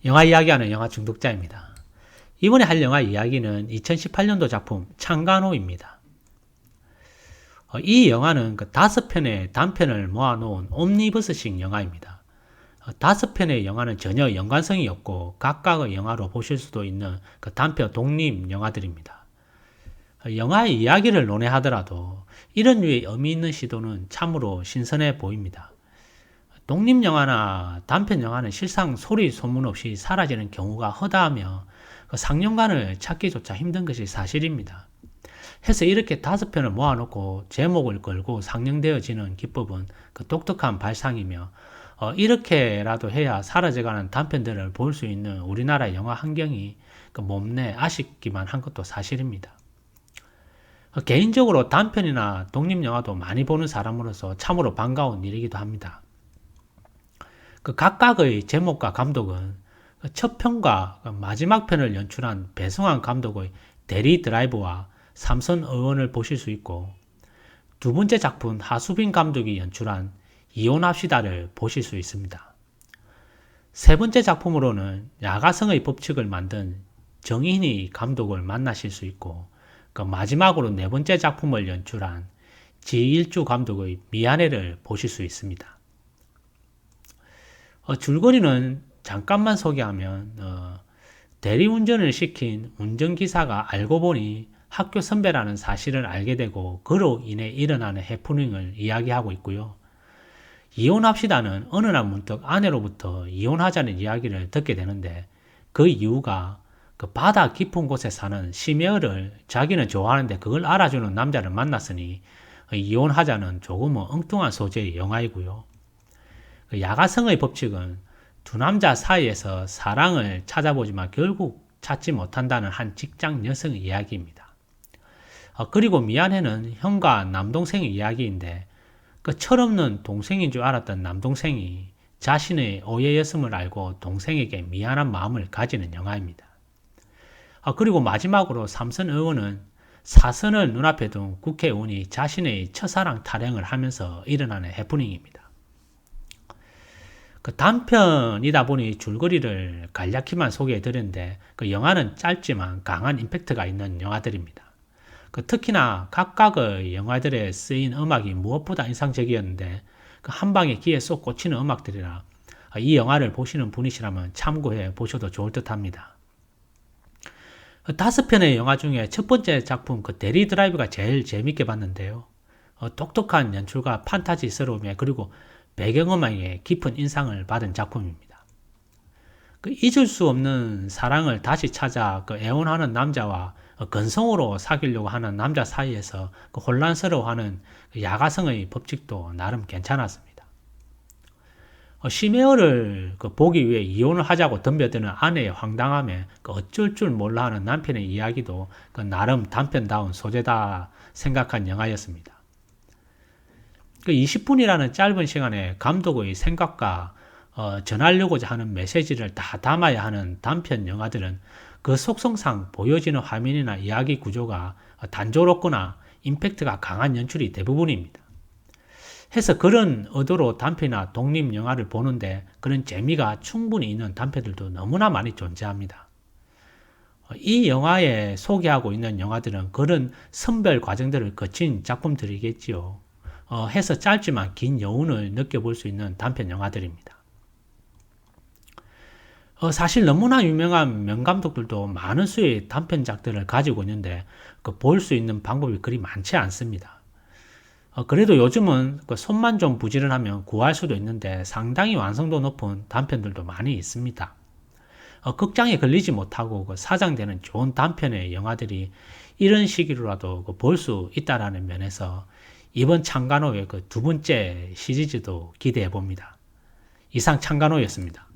영화 이야기하는 영화 중독자입니다. 이번에 할 영화 이야기는 2018년도 작품 창간호입니다. 이 영화는 그 5편의 단편을 모아놓은 옴니버스식 영화입니다. 5편의 영화는 전혀 연관성이 없고 각각의 영화로 보실 수도 있는 그 단편 독립 영화들입니다. 영화의 이야기를 논해하더라도 이런 류의 의미 있는 시도는 참으로 신선해 보입니다. 독립영화나 단편영화는 실상 소리 소문 없이 사라지는 경우가 허다하며 상영관을 찾기조차 힘든 것이 사실입니다. 해서 이렇게 5편을 모아놓고 제목을 걸고 상영되어지는 기법은 독특한 발상이며 이렇게라도 해야 사라져가는 단편들을 볼 수 있는 우리나라 영화 환경이 몸내 아쉽기만 한 것도 사실입니다. 개인적으로 단편이나 독립영화도 많이 보는 사람으로서 참으로 반가운 일이기도 합니다. 각각의 제목과 감독은 첫 편과 마지막 편을 연출한 배성환 감독의 대리 드라이브와 삼선 의원을 보실 수 있고, 두 번째 작품 하수빈 감독이 연출한 이혼합시다를 보실 수 있습니다. 세 번째 작품으로는 야가성의 법칙을 만든 정인희 감독을 만나실 수 있고, 마지막으로 네 번째 작품을 연출한 지일주 감독의 미안해를 보실 수 있습니다. 줄거리는 잠깐만 소개하면 대리운전을 시킨 운전기사가 알고 보니 학교 선배라는 사실을 알게 되고 그로 인해 일어나는 해프닝을 이야기하고 있고요. 이혼합시다는 어느 날 문득 아내로부터 이혼하자는 이야기를 듣게 되는데, 그 이유가 그 바다 깊은 곳에 사는 심해어를 자기는 좋아하는데 그걸 알아주는 남자를 만났으니 이혼하자는 조금은 엉뚱한 소재의 영화이고요. 야가성의 법칙은 두 남자 사이에서 사랑을 찾아보지만 결국 찾지 못한다는 한 직장 여성의 이야기입니다. 그리고 미안해는 형과 남동생의 이야기인데, 그 철없는 동생인 줄 알았던 남동생이 자신의 오해였음을 알고 동생에게 미안한 마음을 가지는 영화입니다. 그리고 마지막으로 삼선 의원은 사선을 눈앞에 둔 국회의원이 자신의 첫사랑 타령을 하면서 일어나는 해프닝입니다. 단편이다 보니 줄거리를 간략히만 소개해 드렸는데, 영화는 짧지만 강한 임팩트가 있는 영화들입니다. 특히나 각각의 영화들에 쓰인 음악이 무엇보다 인상적이었는데, 한 방에 귀에 쏙 꽂히는 음악들이라 이 영화를 보시는 분이시라면 참고해 보셔도 좋을 듯 합니다. 5편의 영화 중에 첫 번째 작품 대리 드라이브가 제일 재밌게 봤는데요. 독특한 연출과 판타지스러움에 그리고 배경음악에 깊은 인상을 받은 작품입니다. 잊을 수 없는 사랑을 다시 찾아 애원하는 남자와 건성으로 사귀려고 하는 남자 사이에서 혼란스러워하는 야가성의 법칙도 나름 괜찮았습니다. 심해어를 보기 위해 이혼을 하자고 덤벼드는 아내의 황당함에 어쩔 줄 몰라 하는 남편의 이야기도 나름 단편다운 소재다 생각한 영화였습니다. 20분이라는 짧은 시간에 감독의 생각과 전하려고자 하는 메시지를 다 담아야 하는 단편 영화들은 그 속성상 보여지는 화면이나 이야기 구조가 단조롭거나 임팩트가 강한 연출이 대부분입니다. 해서 그런 의도로 단편이나 독립 영화를 보는데 그런 재미가 충분히 있는 단편들도 너무나 많이 존재합니다. 이 영화에 소개하고 있는 영화들은 그런 선별 과정들을 거친 작품들이겠지요. 해서 짧지만 긴 여운을 느껴볼 수 있는 단편 영화들입니다. 사실 너무나 유명한 명감독들도 많은 수의 단편작들을 가지고 있는데 볼 수 있는 방법이 그리 많지 않습니다. 그래도 요즘은 손만 좀 부지런하면 구할 수도 있는데 상당히 완성도 높은 단편들도 많이 있습니다. 극장에 걸리지 못하고 사장되는 좋은 단편의 영화들이 이런 시기로라도 볼 수 있다는 면에서 이번 창간호의 두 번째 시리즈도 기대해 봅니다. 이상 창간호였습니다.